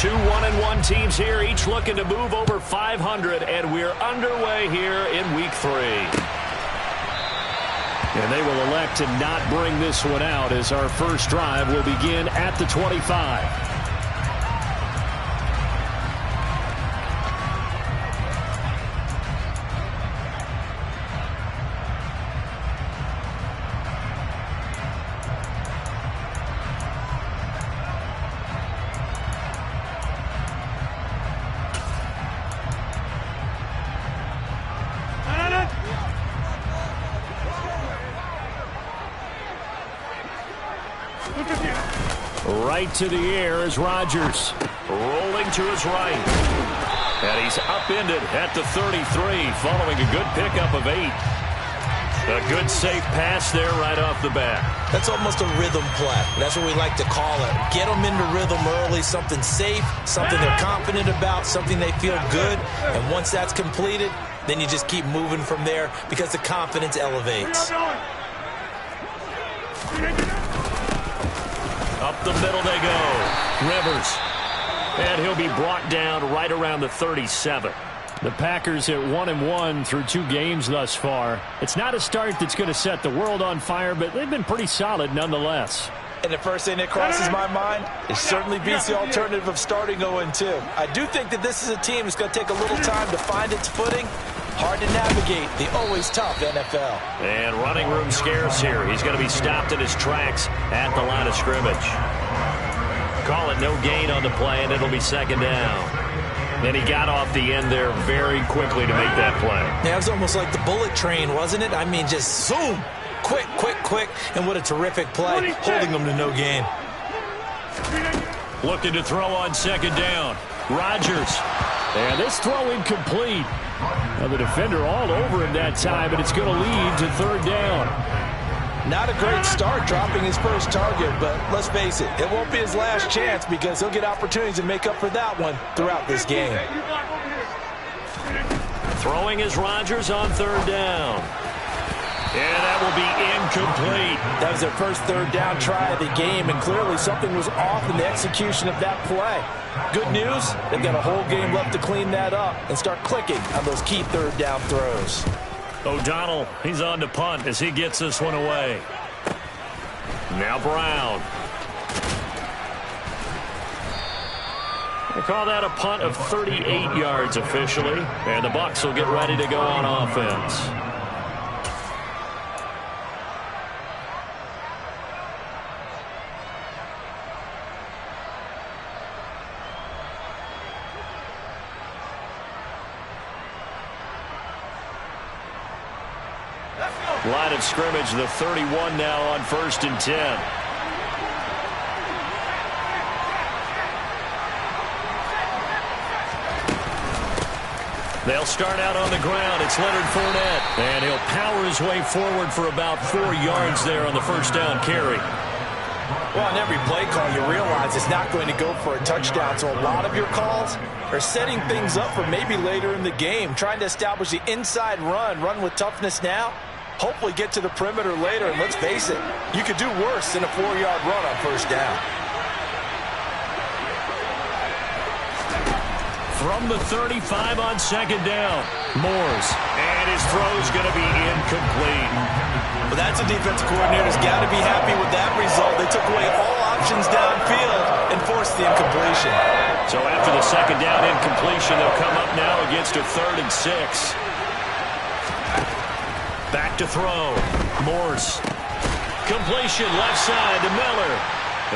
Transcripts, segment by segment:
Two 1-1 teams here, each looking to move over 500, and we're underway here in Week 3. And they will elect to not bring this one out as our first drive will begin at the 25. Right to the air is Rodgers. Rolling to his right. And he's upended at the 33 following a good pickup of 8. A good safe pass there right off the bat. That's almost a rhythm play. That's what we like to call it. Get them into rhythm early, something safe, something they're confident about, something they feel good. And once that's completed, then you just keep moving from there because the confidence elevates. Up the middle they go. Rivers. And he'll be brought down right around the 37. The Packers at 1-1 through 2 games thus far. It's not a start that's going to set the world on fire, but they've been pretty solid nonetheless. And the first thing that crosses my mind, it certainly beats the alternative of starting 0-2. I do think that this is a team that's going to take a little time to find its footing. Hard to navigate the always tough NFL. And running room scarce here. He's going to be stopped in his tracks at the line of scrimmage. Call it no gain on the play, and it'll be second down. Then he got off the end there very quickly to make that play. Yeah, it was almost like the bullet train, wasn't it? I mean, just zoom. Quick, quick, quick. And what a terrific play, holding them to no gain. Looking to throw on second down. Rodgers. And this throw incomplete. Now the defender all over him that time, but it's going to lead to third down. Not a great start dropping his first target, but let's face it, it won't be his last chance because he'll get opportunities to make up for that one throughout this game. Throwing is Rodgers on third down. And that will be incomplete. That was their first third down try of the game, and clearly something was off in the execution of that play. Good news, they've got a whole game left to clean that up and start clicking on those key third down throws. O'Donnell, he's on to punt as he gets this one away. Now Brown. They call that a punt of 38 yards officially, and the Bucs will get ready to go on offense. Line of scrimmage, the 31 now on 1st and 10. They'll start out on the ground. It's Leonard Fournette. And he'll power his way forward for about 4 yards there on the first down carry. Well, on every play call, you realize it's not going to go for a touchdown. So a lot of your calls are setting things up for maybe later in the game, trying to establish the inside run with toughness now. Hopefully get to the perimeter later, and let's face it, you could do worse than a 4-yard run on first down. From the 35 on second down, Moores. And his throw's going to be incomplete. Well, that's a defensive coordinator's got to be happy with that result. They took away all options downfield and forced the incompletion. So after the second down incompletion, they'll come up now against a 3rd and 6. Back to throw. Morse. Completion left side to Miller.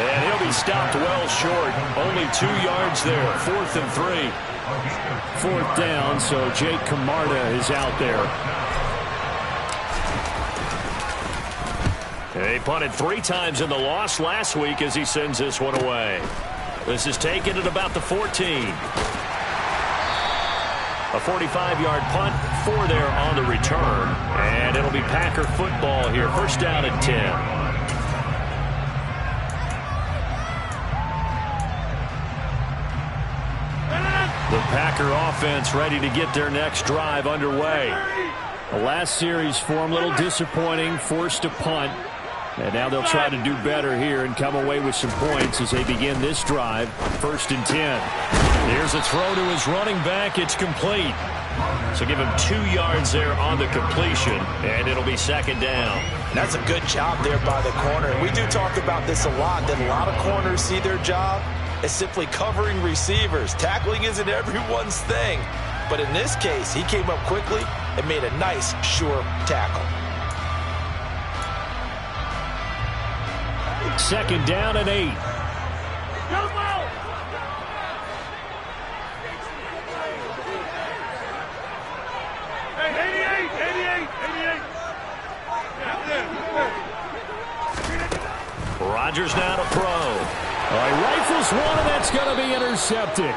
And he'll be stopped well short. Only 2 yards there. 4th and 3. 4th down, so Jake Camarda is out there. They punted 3 times in the loss last week as he sends this one away. This is taken at about the 14. A 45-yard punt, 4 there on the return. And it'll be Packer football here. First down at 10. The Packer offense ready to get their next drive underway. The last series for him, a little disappointing, forced to punt. And now they'll try to do better here and come away with some points as they begin this drive. 1st and 10. Here's a throw to his running back. It's complete. So give him 2 yards there on the completion, and it'll be 2nd down. That's a good job there by the corner. And we do talk about this a lot, that a lot of corners see their job as simply covering receivers. Tackling isn't everyone's thing. But in this case, he came up quickly and made a nice, sure tackle. 2nd down and 8. Rodgers now to throw. He rifles one, and that's going to be intercepted.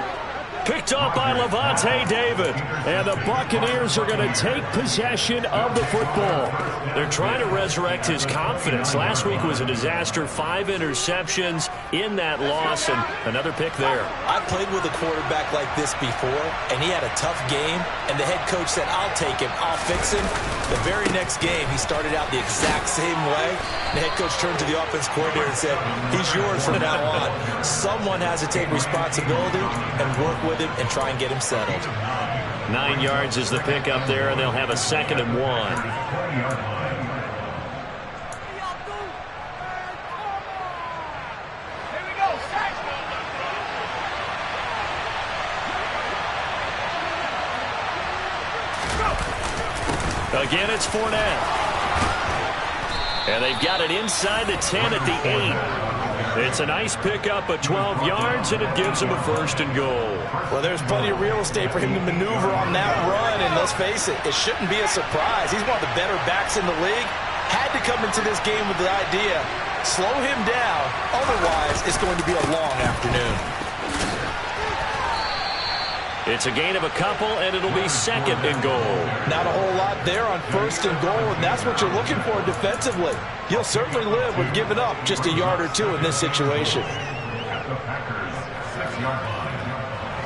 Picked up by Lavonte David. And the Buccaneers are going to take possession of the football. They're trying to resurrect his confidence. Last week was a disaster. 5 interceptions in that loss, and another pick there. I played with a quarterback like this before, and he had a tough game, and the head coach said, I'll take him, I'll fix him. The very next game, he started out the exact same way. The head coach turned to the offense coordinator and said, he's yours from now on. Someone has to take responsibility and work with him and try and get him settled. 9 yards is the pick up there, and they'll have a 2nd and 1. Again, it's Fournette. And they've got it inside the 10 at the 8. It's a nice pickup of 12 yards, and it gives him a 1st and goal. Well, there's plenty of real estate for him to maneuver on that run, and let's face it, it shouldn't be a surprise. He's one of the better backs in the league. Had to come into this game with the idea, slow him down, otherwise it's going to be a long afternoon. It's a gain of a couple, and it'll be 2nd and goal. Not a whole lot there on 1st and goal, and that's what you're looking for defensively. You'll certainly live with giving up just a yard or 2 in this situation.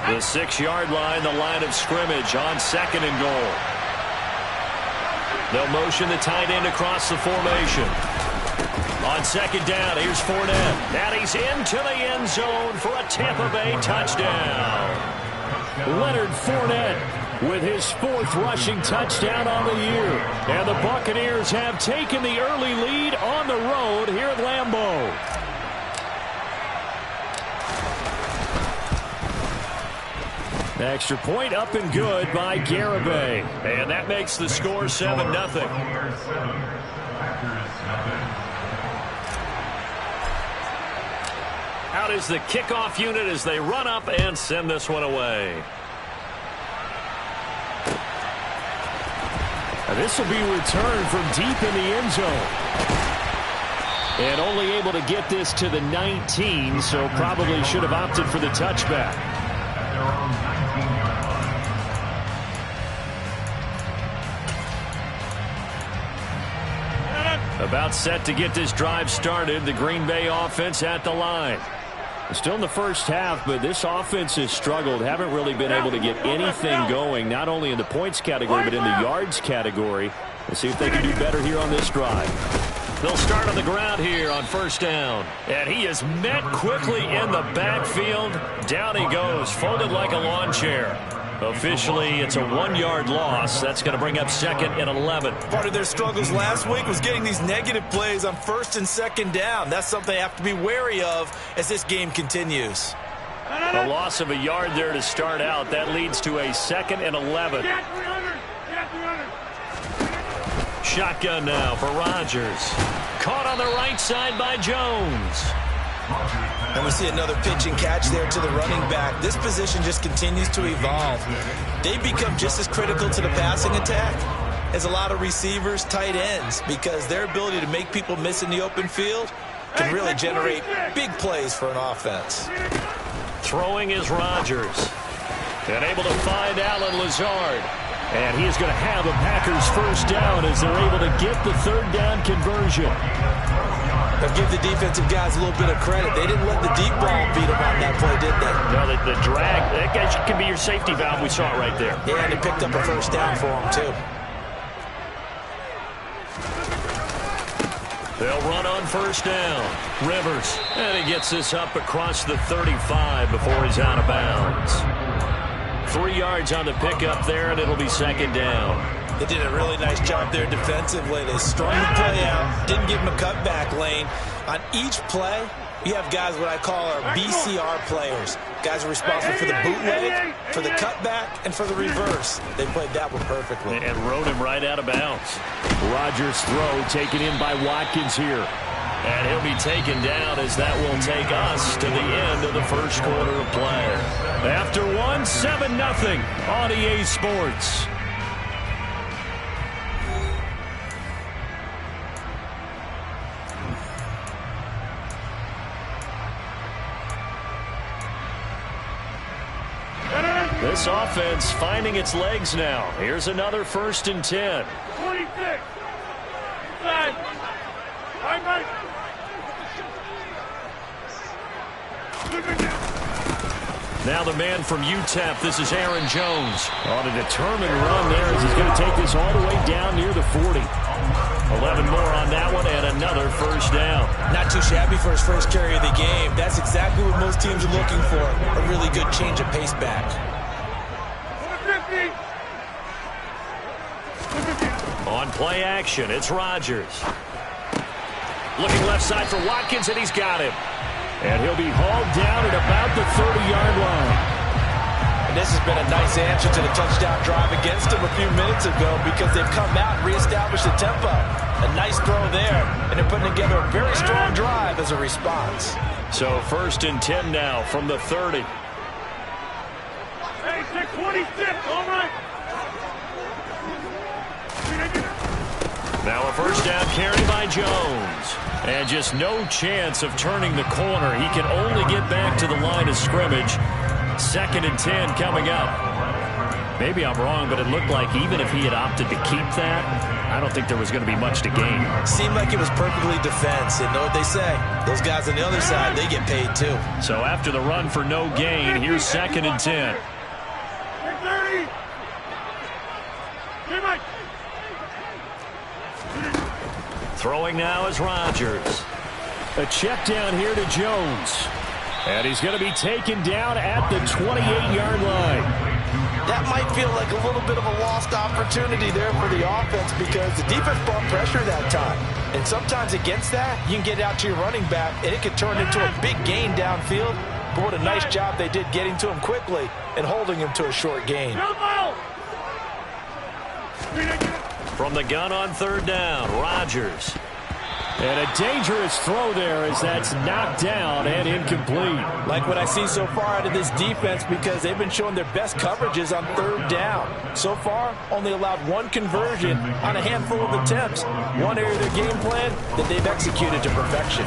The 6-yard line, the line of scrimmage on 2nd and goal. They'll motion the tight end across the formation. On 2nd down, here's Fournette. And he's into the end zone for a Tampa Bay touchdown. Leonard Fournette with his 4th rushing touchdown on the year. And the Buccaneers have taken the early lead on the road here at Lambeau. Extra point up and good by Garibay. And that makes the score 7-0. Out is the kickoff unit as they run up and send this one away. And this will be returned from deep in the end zone. And only able to get this to the 19, so probably should have opted for the touchback. About set to get this drive started. The Green Bay offense at the line. Still in the first half, but this offense has struggled. Haven't really been able to get anything going, not only in the points category, but in the yards category. Let's see if they can do better here on this drive. They'll start on the ground here on 1st down. And he is met quickly in the backfield. Down he goes, folded like a lawn chair. Officially, it's a 1-yard loss. That's going to bring up 2nd and 11. Part of their struggles last week was getting these negative plays on 1st and 2nd down. That's something they have to be wary of as this game continues. A loss of a yard there to start out. That leads to a 2nd and 11. Shotgun now for Rodgers. Caught on the right side by Jones. And we see another pitch and catch there to the running back. This position just continues to evolve. They become just as critical to the passing attack as a lot of receivers, tight ends, because their ability to make people miss in the open field can really generate big plays for an offense. Throwing is Rodgers. And able to find Allen Lazard. And he is going to have the Packers 1st down as they're able to get the 3rd down conversion. But give the defensive guys a little bit of credit. They didn't let the deep ball beat them on that play, did they? No, the drag, that can be your safety valve. We saw it right there. Yeah, and they picked up a 1st down for them, too. They'll run on first down. Rivers. And he gets this up across the 35 before he's out of bounds. 3 yards on the pickup there, and it'll be second down. They did a really nice job there defensively. They strung the play out, didn't give him a cutback lane. On each play, you have guys what I call our BCR players. Guys are responsible for the bootleg, for the cutback, and for the reverse. They played that one perfectly. And rode him right out of bounds. Rodgers' throw taken in by Watkins here. And he'll be taken down as that will take us to the end of the first quarter of play. After one, 7-0 on EA Sports. This offense finding its legs now. Here's another 1st and 10. 26. Now the man from UTEP, this is Aaron Jones. On a determined run there as he's going to take this all the way down near the 40. 11 more on that one and another first down. Not too shabby for his first carry of the game. That's exactly what most teams are looking for. A really good change of pace back. On play action, it's Rodgers. Looking left side for Watkins, and he's got him. And he'll be hauled down at about the 30-yard line. And this has been a nice answer to the touchdown drive against him a few minutes ago because they've come out and reestablished the tempo. A nice throw there, and they're putting together a very strong drive as a response. So 1st and 10 now from the 30. Hey, 626, all right. Now a first down carry by Jones. And just no chance of turning the corner. He can only get back to the line of scrimmage. 2nd and 10 coming up. Maybe I'm wrong, but it looked like even if he had opted to keep that, I don't think there was going to be much to gain. Seemed like it was perfectly defense. And know what they say? Those guys on the other side, they get paid too. So after the run for no gain, here's 2nd and 10. 30. Hey, Mike. Throwing now is Rodgers. A check down here to Jones. And he's going to be taken down at the 28-yard line. That might feel like a little bit of a lost opportunity there for the offense because the defense brought pressure that time. And sometimes against that, you can get out to your running back, and it could turn into a big gain downfield. But what a nice job they did getting to him quickly and holding him to a short gain. From the gun on 3rd down, Rodgers. And a dangerous throw there as that's knocked down and incomplete. Like what I see so far out of this defense because they've been showing their best coverages on 3rd down. So far, only allowed 1 conversion on a handful of attempts. One area of their game plan that they've executed to perfection.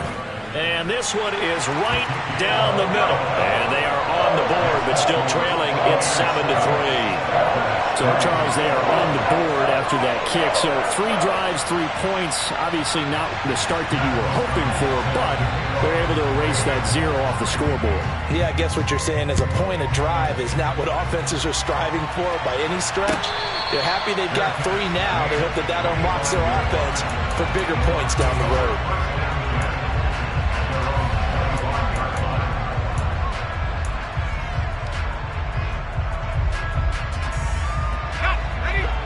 And this one is right down the middle. And they are on the board, but still trailing. It's 7-3. So, Charles, they are on the board after that kick. So 3 drives, 3 points. Obviously not the start that you were hoping for, but they're able to erase that 0 off the scoreboard. Yeah, I guess what you're saying is a point a drive is not what offenses are striving for by any stretch. They're happy they've got 3 now. They hope that that unlocks their offense for bigger points down the road.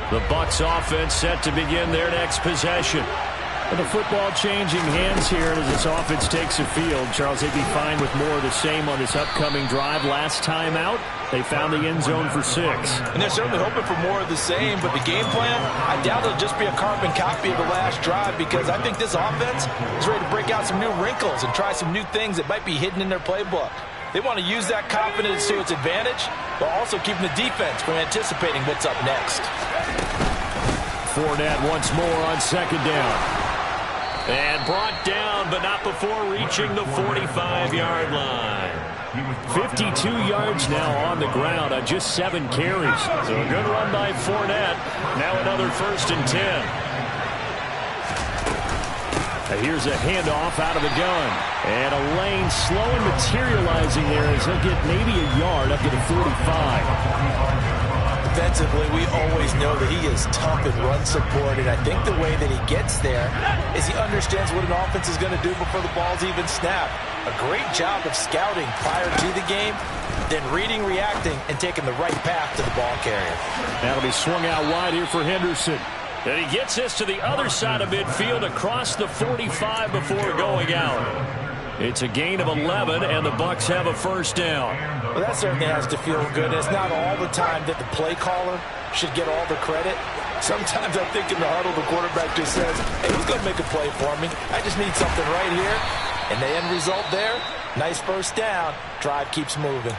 The Bucs offense set to begin their next possession. And the football changing hands here as this offense takes the field. Charles, they'd be fine with more of the same on this upcoming drive. Last time out, they found the end zone for 6. And they're certainly hoping for more of the same, but the game plan, I doubt it'll just be a carbon copy of the last drive because I think this offense is ready to break out some new wrinkles and try some new things that might be hidden in their playbook. They want to use that confidence to its advantage, while also keeping the defense from anticipating what's up next. Fournette once more on 2nd down. And brought down, but not before reaching the 45-yard line. 52 yards now on the ground on just 7 carries. So a good run by Fournette. Now another 1st and 10. Here's a handoff out of the gun. And a lane slowly materializing there as he'll get maybe a yard up to the 45. defensively, we always know that he is tough in run support, and I think the way that he gets there is he understands what an offense is going to do before the ball's even snapped. A great job of scouting prior to the game, then reading, reacting, and taking the right path to the ball carrier. That'll be swung out wide here for Henderson. And he gets this to the other side of midfield across the 45 before going out. It's a gain of 11, and the Bucs have a first down. Well, that certainly has to feel good. It's not all the time that the play caller should get all the credit. Sometimes I think in the huddle, the quarterback just says, hey, who's going to make a play for me? I just need something right here. And the end result there, nice first down. Drive keeps moving.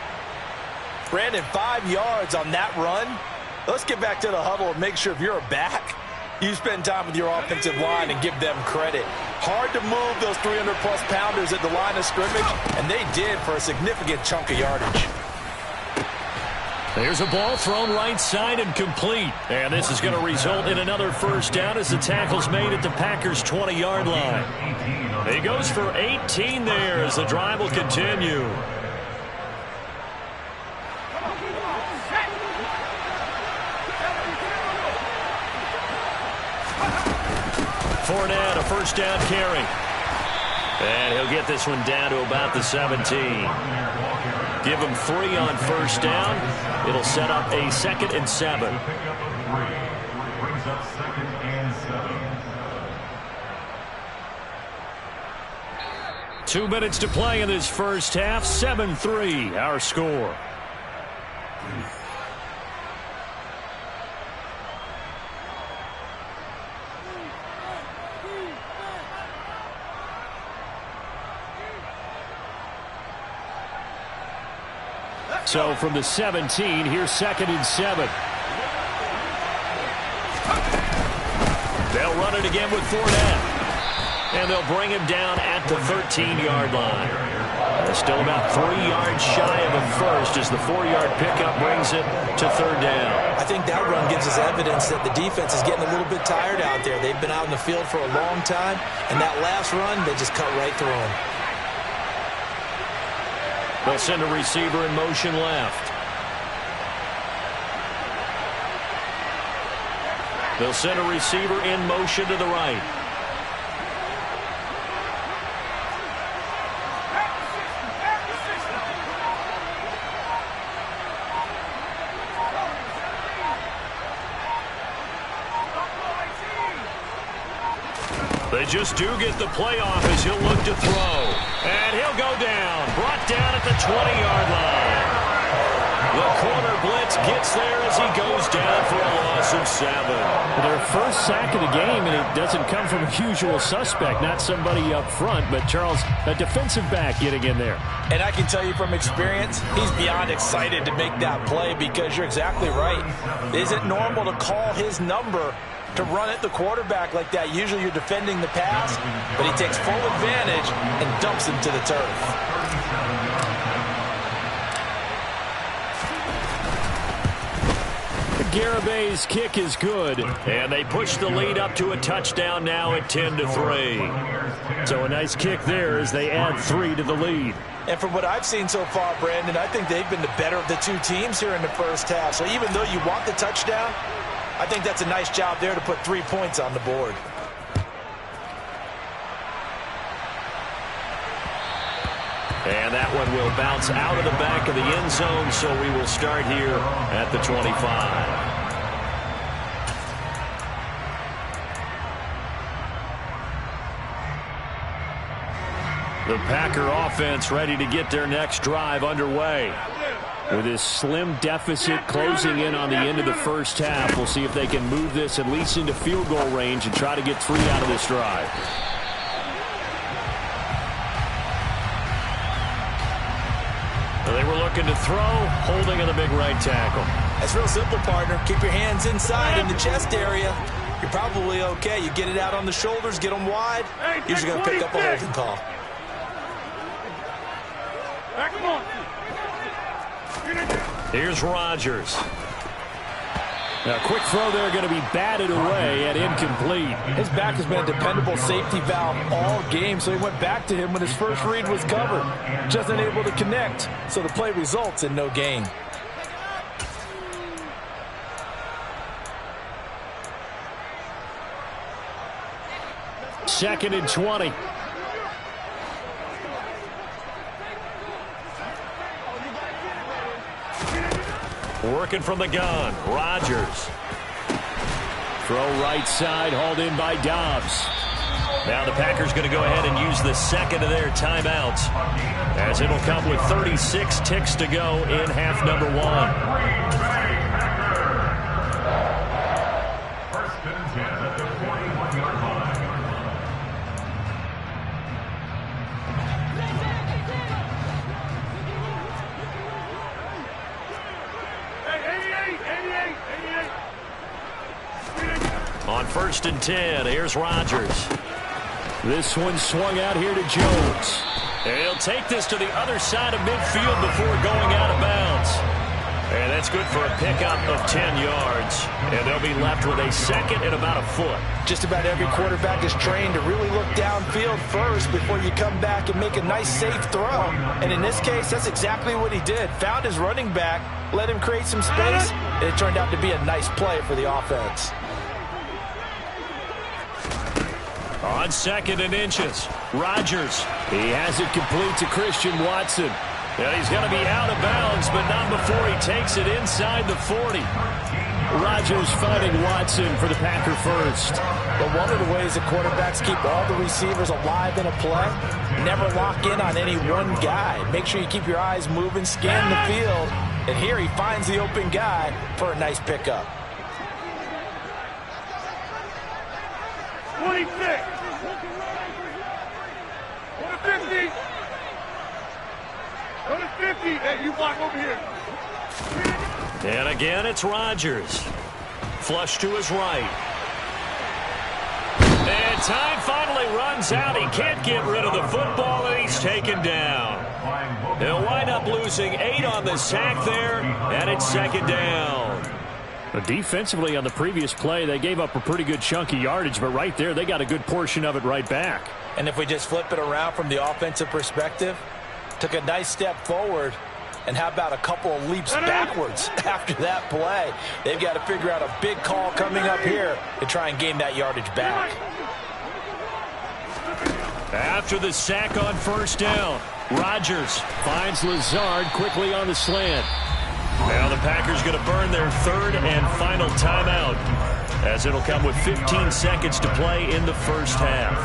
Brandon, 5 yards on that run. Let's get back to the huddle and make sure if you're a back, you spend time with your offensive line and give them credit. Hard to move those 300-plus pounders at the line of scrimmage, and they did for a significant chunk of yardage. There's a ball thrown right side and complete. And this is going to result in another first down as the tackle's made at the Packers' 20-yard line. He goes for 18 there as the drive will continue. Fournette, a first down carry. And he'll get this one down to about the 17. Give him 3 on first down. It'll set up a 2nd and 7. 2 minutes to play in this first half. 7-3, our score. So from the 17, here's 2nd and 7. They'll run it again with Fournette. And they'll bring him down at the 13-yard line. They're still about 3 yards shy of a first as the 4-yard pickup brings it to 3rd down. I think that run gives us evidence that the defense is getting a little bit tired out there. They've been out in the field for a long time, and that last run, they just cut right through them. They'll send a receiver in motion left. They'll send a receiver in motion to the right. They just do get the play off as he'll look to throw. And he'll go down. Brought down at the 20-yard line. The corner blitz gets there as he goes down for a loss of 7. Their first sack of the game, and it doesn't come from a usual suspect, not somebody up front, but Charles, a defensive back getting in there. And I can tell you from experience, he's beyond excited to make that play because you're exactly right. It isn't normal to call his number to run at the quarterback like that. Usually you're defending the pass, but he takes full advantage and dumps him to the turf. Garabay's kick is good, and they push the lead up to a touchdown now at 10-3. So a nice kick there as they add 3 to the lead. And from what I've seen so far, Brandon, I think they've been the better of the two teams here in the first half. So even though you want the touchdown, I think that's a nice job there to put 3 points on the board. And that one will bounce out of the back of the end zone, so we will start here at the 25. The Packer offense ready to get their next drive underway. With this slim deficit closing in on the end of the first half, we'll see if they can move this at least into field goal range and try to get 3 out of this drive. They were looking to throw, holding in the big right tackle. That's real simple, partner. Keep your hands inside in the chest area. You're probably okay. You get it out on the shoulders, get them wide. Usually going to pick up a holding call. Here's Rodgers. Now, a quick throw there going to be batted away and incomplete. His back has been a dependable safety valve all game, so he went back to him when his first read was covered. Just unable to connect, so the play results in no gain. 2nd and 20. Working from the gun, Rodgers. Throw right side, hauled in by Dobbs. Now the Packers going to go ahead and use the second of their timeouts, as it'll come with 36 ticks to go in half number 1. First and 10 at the 41-yard line. On 1st and 10, here's Rodgers. This one swung out here to Jones. He'll take this to the other side of midfield before going out of bounds. And that's good for a pickup of 10 yards. And they'll be left with a second and about a foot. Just about every quarterback is trained to really look downfield first before you come back and make a nice, safe throw. And in this case, that's exactly what he did. Found his running back, let him create some space, and it turned out to be a nice play for the offense. On 2nd and inches, Rodgers. He has it complete to Christian Watson. And he's going to be out of bounds, but not before he takes it inside the 40. Rodgers finding Watson for the Packer first. But one of the ways that quarterbacks keep all the receivers alive in a play, never lock in on any one guy. Make sure you keep your eyes moving, scan the field, and here he finds the open guy for a nice pickup. 26. Go to 50. Go to 50. Hey, you block over here. And again, it's Rodgers. Flush to his right. And time finally runs out. He can't get rid of the football, and he's taken down. They'll wind up losing 8 on the sack there, and it's 2nd down. Defensively on the previous play, they gave up a pretty good chunk of yardage, but right there, they got a good portion of it right back. And if we just flip it around from the offensive perspective, took a nice step forward, and how about a couple of leaps backwards after that play? They've got to figure out a big call coming up here to try and gain that yardage back. After the sack on 1st down, Rodgers finds Lazard quickly on the slant. Now the Packers going to burn their 3rd and final timeout, as it'll come with 15 seconds to play in the first half.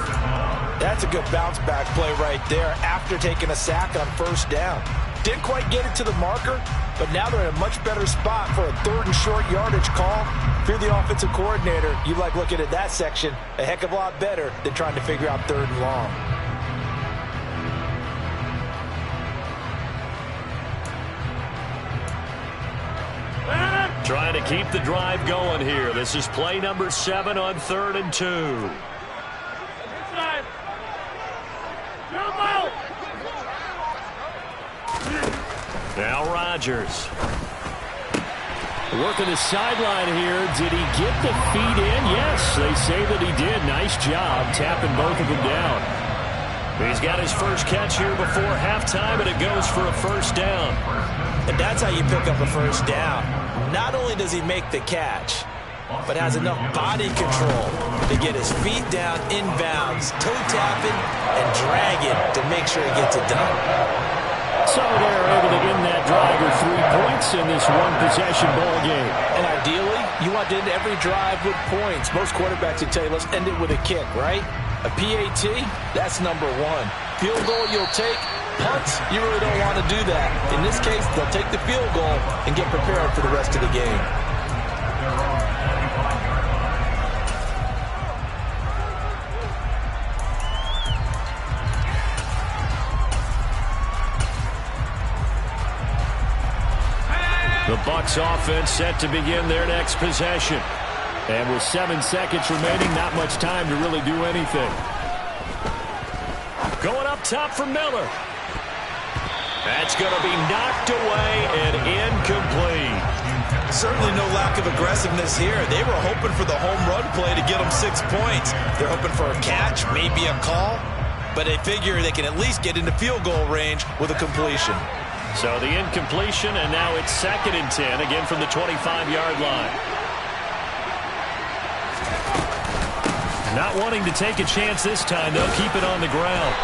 That's a good bounce back play right there after taking a sack on 1st down. Didn't quite get it to the marker, but now they're in a much better spot for a 3rd and short yardage call. If you're the offensive coordinator, you like looking at that section a heck of a lot better than trying to figure out 3rd and long. Trying to keep the drive going here. This is play number 7 on 3rd and 2. Inside. Jump out. Now Rodgers. Working the sideline here. Did he get the feet in? Yes, they say that he did. Nice job tapping both of them down. He's got his first catch here before halftime, and it goes for a 1st down. And that's how you pick up a 1st down. Not only does he make the catch, but has enough body control to get his feet down inbounds, toe tapping, and dragging to make sure he gets it done. So they're able to end that drive with 3 points in this one-possession ball game. And ideally, you want to end every drive with points. Most quarterbacks would tell you, let's end it with a kick, right? A PAT, that's number 1. Field goal you'll take. Punts, you really don't want to do that. In this case, they'll take the field goal and get prepared for the rest of the game. The Bucs offense set to begin their next possession. And with 7 seconds remaining, not much time to really do anything. Going up top for Miller. That's going to be knocked away and incomplete. Certainly no lack of aggressiveness here. They were hoping for the home run play to get them 6 points. They're hoping for a catch, maybe a call, but they figure they can at least get into field goal range with a completion. So the incompletion, and now it's 2nd and 10, again from the 25-yard line. Not wanting to take a chance this time, they'll keep it on the ground.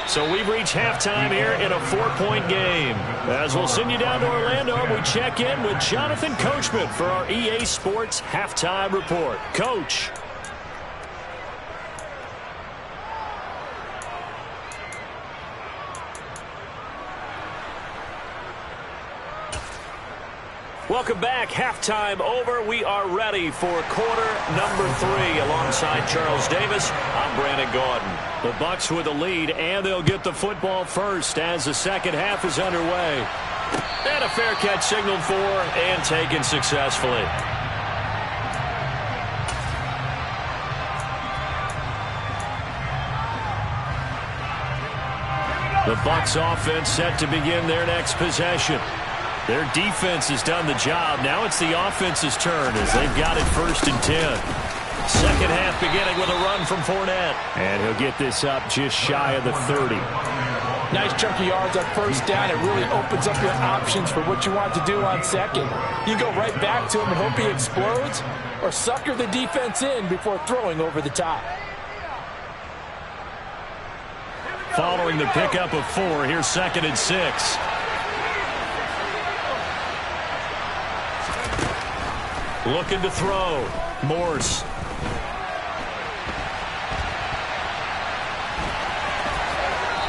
So we've reached halftime here in a 4-point game. As we'll send you down to Orlando, we check in with Jonathan Coachman for our EA Sports Halftime Report. Coach. Welcome back. Halftime over. We are ready for quarter number 3. Alongside Charles Davis, I'm Brandon Gaudin. The Bucks with the lead, and they'll get the football first as the second half is underway. And a fair catch signaled for and taken successfully. The Bucks offense set to begin their next possession. Their defense has done the job. Now it's the offense's turn as they've got it 1st and 10. Second half beginning with a run from Fournette. And he'll get this up just shy of the 30. Nice chunk of yards on 1st down. It really opens up your options for what you want to do on 2nd. You go right back to him and hope he explodes, or sucker the defense in before throwing over the top. Following the pickup of 4, here's 2nd and 6. Looking to throw. Morse.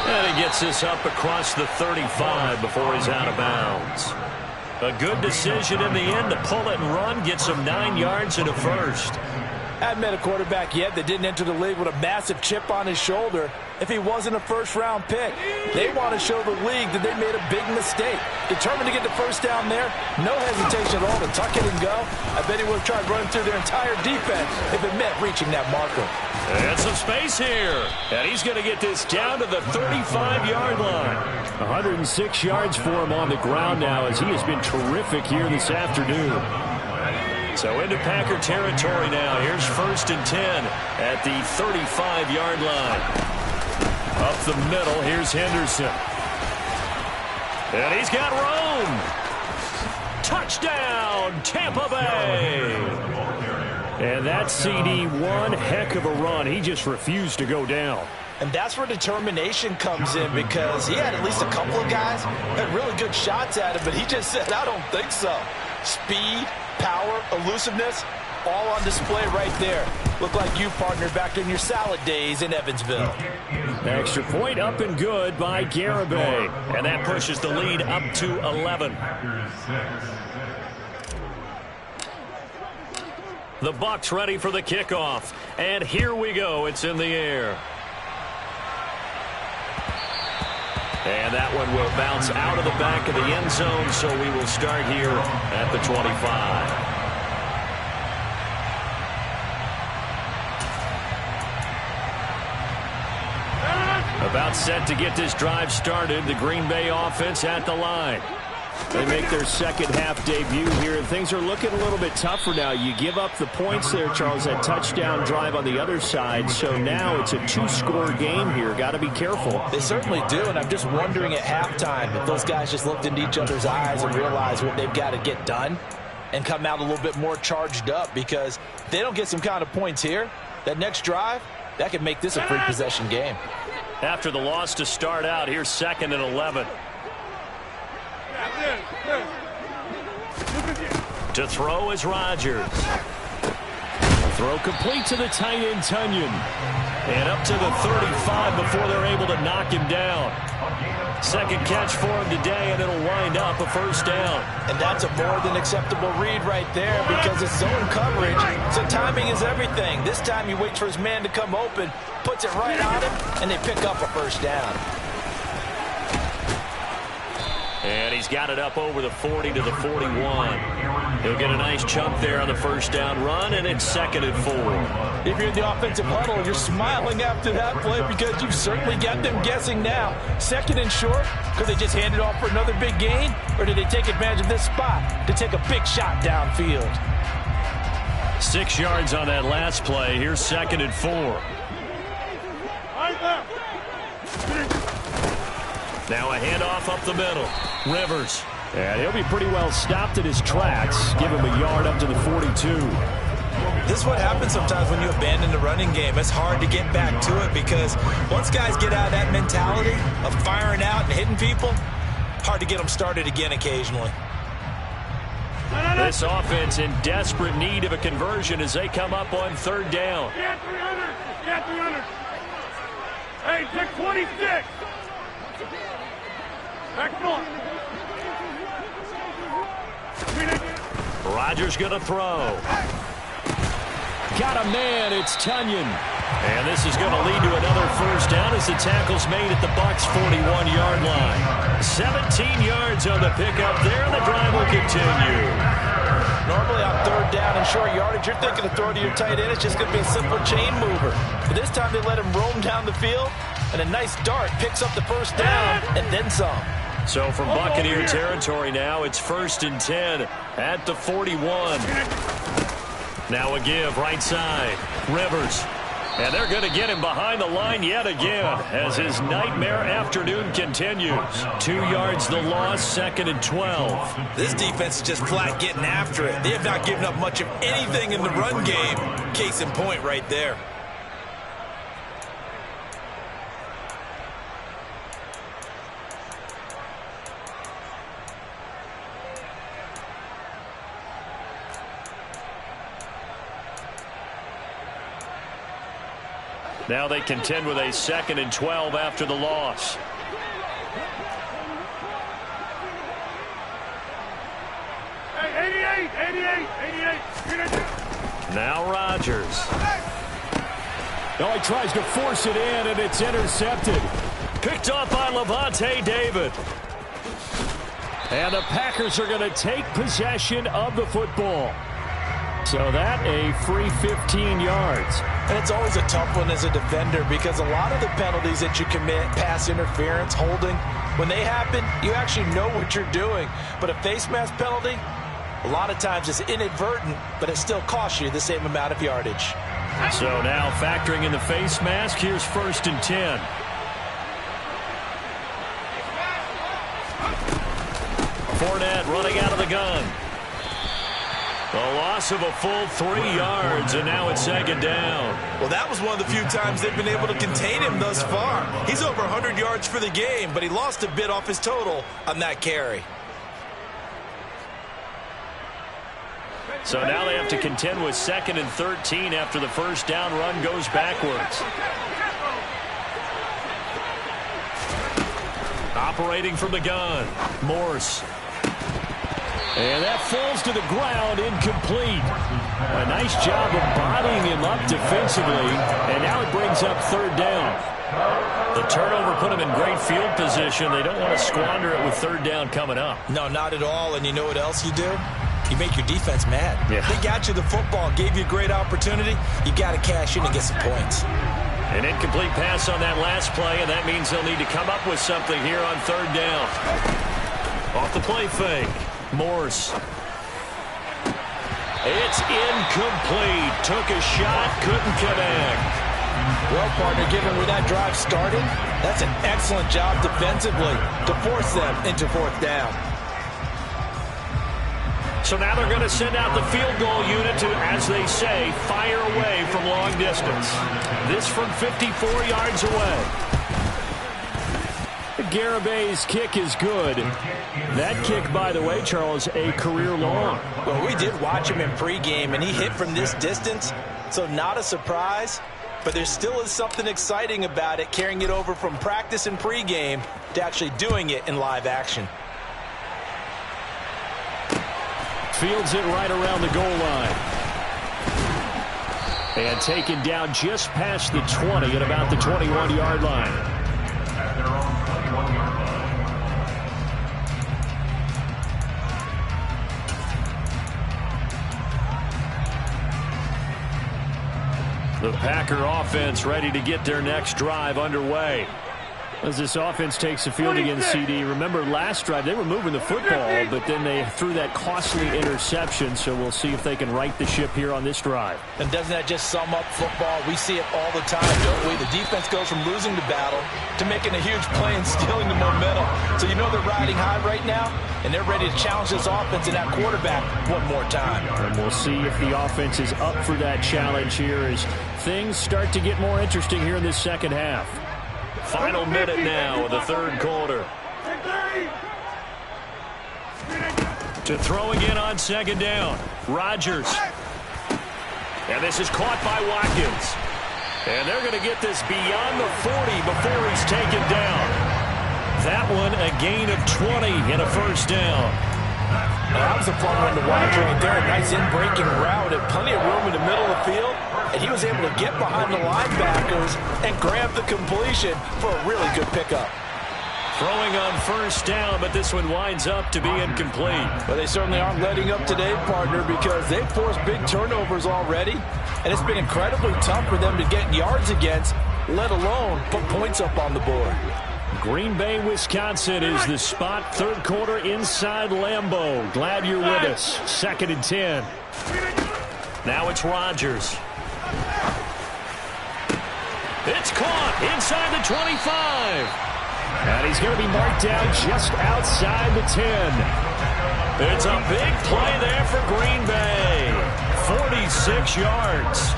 And he gets this up across the 35 before he's out of bounds. A good decision in the end to pull it and run. Gets him 9 yards and a first. I haven't met a quarterback yet that didn't enter the league with a massive chip on his shoulder if he wasn't a first-round pick. They want to show the league that they made a big mistake. Determined to get the 1st down there, no hesitation at all to tuck it and go. I bet he would have tried running through their entire defense if it meant reaching that marker. And some space here. And he's going to get this down to the 35-yard line. 106 yards for him on the ground now as he has been terrific here this afternoon. So into Packer territory now. Here's 1st and 10 at the 35-yard line. Up the middle, here's Henderson. And he's got Rome. Touchdown, Tampa Bay. And that CD, one heck of a run. He just refused to go down. And that's where determination comes in, because he had at least a couple of guys that had really good shots at him, but he just said, I don't think so. Speed, power, elusiveness, all on display right there. Look like you, partner, back in your salad days in Evansville. Extra point up and good by Garibay. And that pushes the lead up to 11. The Bucks ready for the kickoff. And here we go. It's in the air. And that one will bounce out of the back of the end zone, so we will start here at the 25. About set to get this drive started, the Green Bay offense at the line. They make their second half debut here, and things are looking a little bit tougher now. You give up the points there, Charles, that touchdown drive on the other side. So now it's a 2-score game here. Got to be careful. They certainly do, and I'm just wondering at halftime if those guys just looked into each other's eyes and realized what they've got to get done and come out a little bit more charged up, because if they don't get some kind of points here, that next drive, that could make this a free possession game. After the loss to start out, here's 2nd and 11. To throw is Rodgers. Throw complete to the tight end, Tunyon. And up to the 35 before they're able to knock him down. Second catch for him today, and it'll wind up a 1st down. And that's a more than acceptable read right there, because it's zone coverage, so timing is everything. This time he waits for his man to come open, puts it right on him, and they pick up a 1st down. And he's got it up over the 40 to the 41. He'll get a nice chunk there on the 1st down run, and it's 2nd and 4. If you're in the offensive huddle, you're smiling after that play, because you've certainly got them guessing now. 2nd and short, could they just hand it off for another big gain, or did they take advantage of this spot to take a big shot downfield? 6 yards on that last play. Here's 2nd and 4. Now a handoff up the middle. Rivers. And he'll be pretty well stopped in his tracks. Give him a yard up to the 42. This is what happens sometimes when you abandon the running game. It's hard to get back to it because once guys get out of that mentality of firing out and hitting people, hard to get them started again occasionally. This offense in desperate need of a conversion as they come up on third down. Yeah, 300. Yeah, 300. Hey, take 26. Excellent. Rodgers going to throw. Got a man. It's Tunyon. And this is going to lead to another first down as the tackle's made at the Bucs' 41-yard line. 17 yards on the pickup there, and the drive will continue. Normally on third down and short yardage, you're thinking of throwing to your tight end. It's just going to be a simple chain mover. But this time they let him roam down the field, and a nice dart picks up the first down and then some. So from Buccaneer territory now, it's 1st and 10 at the 41. Now a give right side. Rivers. And they're going to get him behind the line yet again as his nightmare afternoon continues. 2 yards the loss, 2nd and 12. This defense is just flat getting after it. They have not given up much of anything in the run game. Case in point right there. Now they contend with a 2nd and 12 after the loss. Hey, 88. Now Rodgers. Oh, he tries to force it in, and it's intercepted. Picked off by Lavonte David. And the Packers are going to take possession of the football. So that a free 15 yards. And it's always a tough one as a defender because a lot of the penalties that you commit, pass interference, holding, when they happen, you actually know what you're doing. But a face mask penalty, a lot of times it's inadvertent, but it still costs you the same amount of yardage. So now factoring in the face mask, here's 1st and 10. Fournette running out of the gun. A loss of a full 3 yards, and now it's 2nd down. Well, that was one of the few times they've been able to contain him thus far. He's over 100 yards for the game, but he lost a bit off his total on that carry. So now they have to contend with 2nd and 13 after the first down run goes backwards. Operating from the gun, Morse. And that falls to the ground, incomplete. A nice job of bodying him up defensively, and now it brings up 3rd down. The turnover put him in great field position. They don't want to squander it with 3rd down coming up. No, not at all, and you know what else you do? You make your defense mad. Yeah. They got you the football, gave you a great opportunity. You got to cash in and get some points. An incomplete pass on that last play, and that means they'll need to come up with something here on 3rd down. Off the play fake. Morse. It's incomplete. Took a shot, couldn't connect. Well, partner, given where that drive started, that's an excellent job defensively to force them into 4th down. So now they're going to send out the field goal unit to, as they say, fire away from long distance. This from 54 yards away. Garabay's kick is good. That kick, by the way, Charles, a career long. Well, we did watch him in pregame, and he hit from this distance, so not a surprise. But there still is something exciting about it, carrying it over from practice and pregame to actually doing it in live action. Fields it right around the goal line. And taken down just past the 20 at about the 21-yard line. At their own 21-yard line. The Packer offense ready to get their next drive underway. As this offense takes the field against CD, remember last drive they were moving the football, but then they threw that costly interception, so we'll see if they can right the ship here on this drive. And doesn't that just sum up football? We see it all the time, don't we? The defense goes from losing the battle to making a huge play and stealing the momentum. So you know they're riding high right now, and they're ready to challenge this offense and that quarterback one more time. And we'll see if the offense is up for that challenge here as things start to get more interesting here in this second half. Final minute now of the third quarter. To throw again on second down. Rodgers. And this is caught by Watkins. And they're going to get this beyond the 40 before he's taken down. That one a gain of 20 and a first down. That was a fun one to watch right there. A nice in-breaking route and plenty of room in the middle of the field. And he was able to get behind the linebackers and grab the completion for a really good pickup. Throwing on first down, but this one winds up to be incomplete. But they certainly aren't letting up today, partner, because they've forced big turnovers already. And it's been incredibly tough for them to get yards against, let alone put points up on the board. Green Bay, Wisconsin is the spot. Third quarter inside Lambeau. Glad you're with us. 2nd and 10. Now it's Rodgers. It's caught inside the 25. And he's going to be marked down just outside the 10. It's a big play there for Green Bay. 46 yards.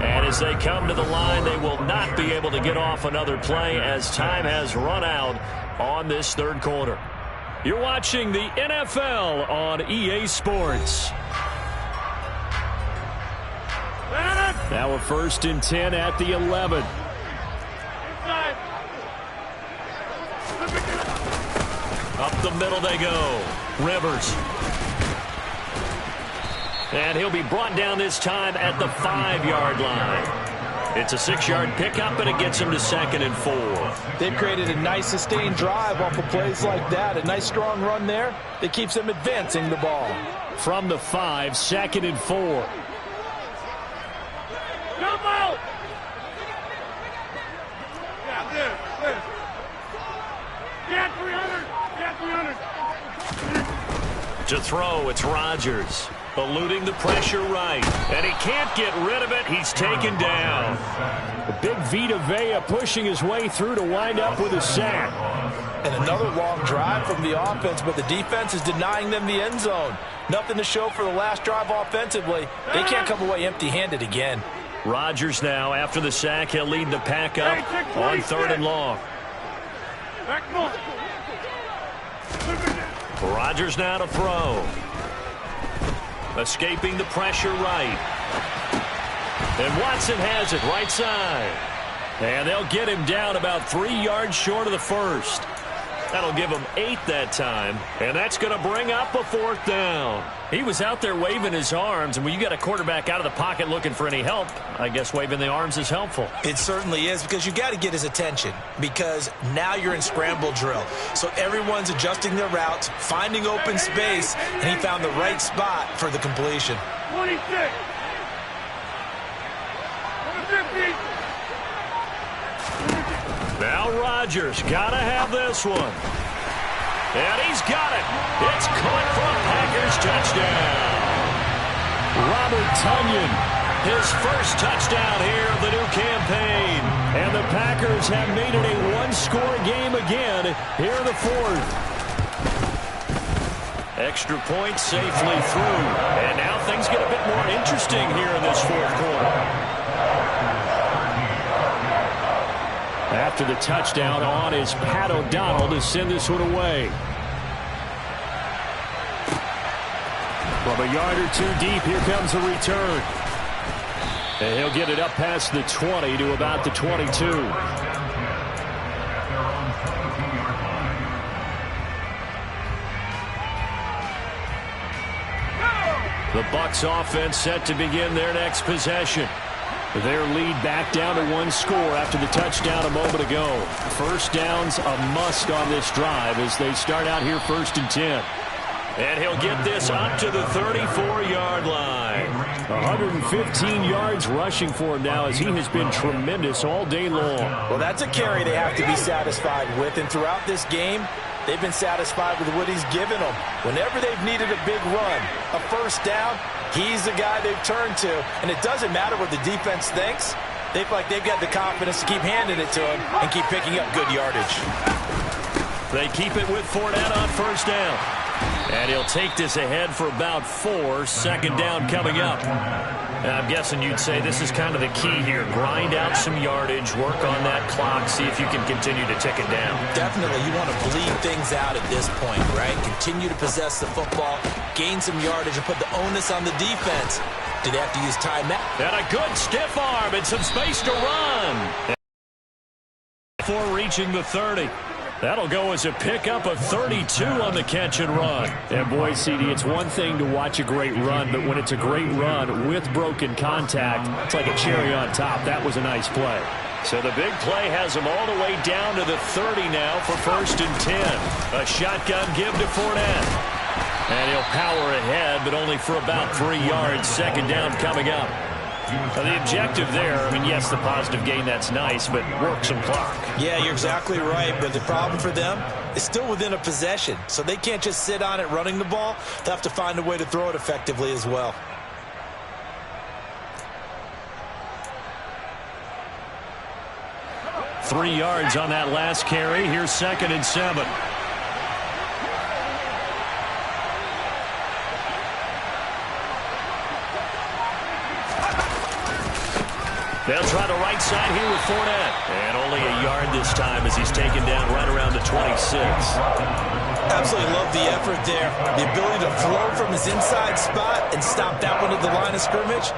And as they come to the line, they will not be able to get off another play as time has run out on this third quarter. You're watching the NFL on EA Sports. Now a 1st and 10 at the 11. Up the middle they go. Rivers. And he'll be brought down this time at the 5-yard line. It's a 6-yard pickup, and it gets him to 2nd and 4. They've created a nice sustained drive off of plays like that. A nice strong run there that keeps them advancing the ball. From the 5, 2nd and 4. Jump out! Yeah, this. Get 300. To throw, it's Rodgers. Eluding the pressure right. And he can't get rid of it. He's taken down. The big Vita Vea pushing his way through to wind up with a sack. And another long drive from the offense, but the defense is denying them the end zone. Nothing to show for the last drive offensively. They can't come away empty-handed again. Rodgers now, after the sack, he'll lead the pack up on 3rd and long. Rodgers now to throw. Escaping the pressure right. And Watson has it right side. And they'll get him down about 3 yards short of the first. That'll give him 8 that time. And that's going to bring up a 4th down. He was out there waving his arms. And when you get a quarterback out of the pocket looking for any help, I guess waving the arms is helpful. It certainly is, because you got to get his attention, because now you're in scramble drill. So everyone's adjusting their routes, finding open space, and he found the right spot for the completion. 26. 50. Now Rodgers got to have this one. And he's got it. It's caught for a Packers touchdown. Robert Tonyan, his first touchdown here of the new campaign. And the Packers have made it a one-score game again here in the 4th. Extra point safely through. And now things get a bit more interesting here in this 4th quarter. After the touchdown, on is Pat O'Donnell to send this one away. From a yard or 2 deep, here comes a return. And he'll get it up past the 20 to about the 22. The Bucs offense set to begin their next possession. Their lead back down to 1 score after the touchdown a moment ago. First down's a must on this drive as they start out here 1st and 10. And he'll get this up to the 34-yard line. 115 yards rushing for him now as he has been tremendous all day long. Well, that's a carry they have to be satisfied with. And throughout this game, They've been satisfied with what he's given them. Whenever they've needed a big run, a first down, he's the guy they've turned to. And it doesn't matter what the defense thinks. They feel like they've got the confidence to keep handing it to him and keep picking up good yardage. They keep it with Fournette on first down. And he'll take this ahead for about 4. Second down coming up. And I'm guessing you'd say this is kind of the key here. Grind out some yardage, work on that clock, see if you can continue to tick it down. Definitely. You want to bleed things out at this point, right? Continue to possess the football, gain some yardage, and put the onus on the defense. Do they have to use timeout? And a good stiff arm and some space to run. Before reaching the 30. That'll go as a pickup of 32 on the catch and run. And boy, CD, it's one thing to watch a great run, but when it's a great run with broken contact, it's like a cherry on top. That was a nice play. So the big play has him all the way down to the 30 now for 1st and 10. A shotgun give to Fournette. And he'll power ahead, but only for about 3 yards. Second down coming up. The objective there, I mean, yes, the positive gain, that's nice, but work some clock. Yeah, you're exactly right, but the problem for them is still within a possession, so they can't just sit on it running the ball. They'll have to find a way to throw it effectively as well. Three yards on that last carry. Here's 2nd and 7. They'll try the right side here with Fournette. And only a yard this time as he's taken down right around the 26. Absolutely love the effort there. The ability to throw from his inside spot and stop that one at the line of scrimmage.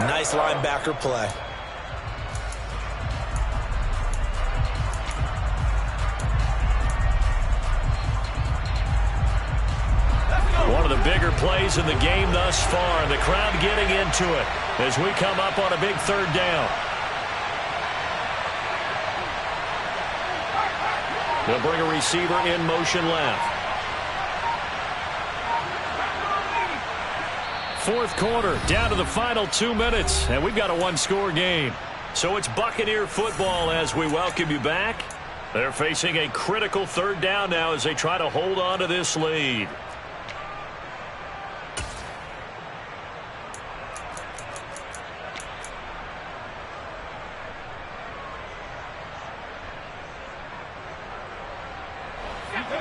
Nice linebacker play. One of the bigger plays in the game thus far. The crowd getting into it as we come up on a big 3rd down. They'll bring a receiver in motion left. 4th quarter, down to the final 2 minutes, and we've got a 1-score game. So it's Buccaneer football as we welcome you back. They're facing a critical 3rd down now as they try to hold on to this lead.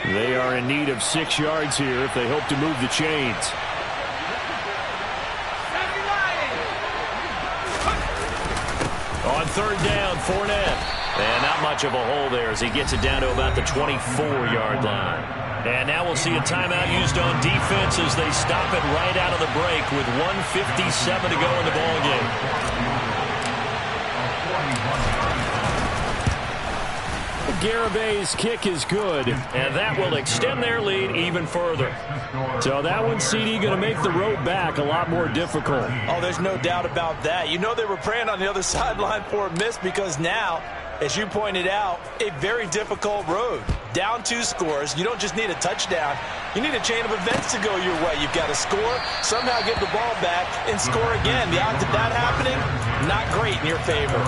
They are in need of 6 yards here if they hope to move the chains. On 3rd down, Fournette. And not much of a hole there as he gets it down to about the 24-yard line. And now we'll see a timeout used on defense as they stop it right out of the break with 1:57 to go in the ballgame. Garabay's kick is good, and that will extend their lead even further. So that one, CD, going to make the road back a lot more difficult. Oh, there's no doubt about that. You know they were praying on the other sideline for a miss because now, as you pointed out, a very difficult road. Down 2 scores. You don't just need a touchdown. You need a chain of events to go your way. You've got to score, somehow get the ball back, and score again. The odds of that happening, not great in your favor.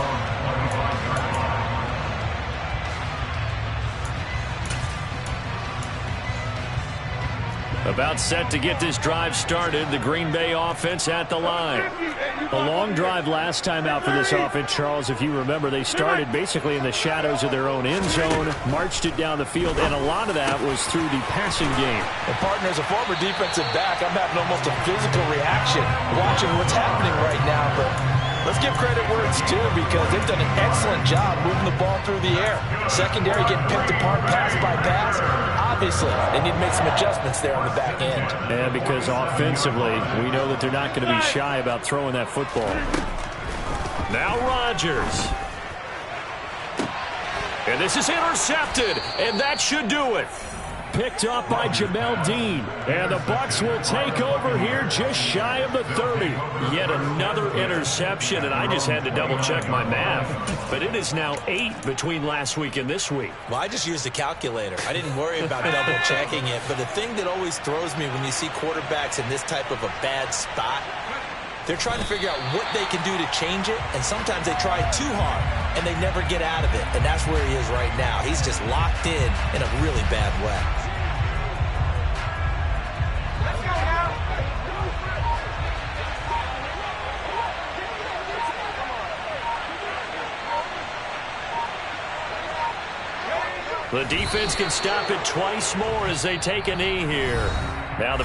About set to get this drive started. The Green Bay offense at the line. A long drive last time out for this offense, Charles. If you remember, they started basically in the shadows of their own end zone, marched it down the field, and a lot of that was through the passing game. And partner, as a former defensive back, I'm having almost a physical reaction watching what's happening right now. But let's give credit where it's due because they've done an excellent job moving the ball through the air. Secondary getting picked apart pass by pass. Obviously, they need to make some adjustments there on the back end. And because offensively, we know that they're not going to be shy about throwing that football. Now Rodgers. And this is intercepted, and that should do it. Picked up by Jamel Dean. And the Bucs will take over here just shy of the 30. Yet another interception, and I just had to double-check my math. But it is now 8 between last week and this week. Well, I just used a calculator. I didn't worry about double-checking it. But the thing that always throws me when you see quarterbacks in this type of a bad spot, they're trying to figure out what they can do to change it, and sometimes they try too hard. and they never get out of it. And that's where he is right now. He's just locked in a really bad way. Let's go now. The defense can stop it twice more as they take a knee here. Now the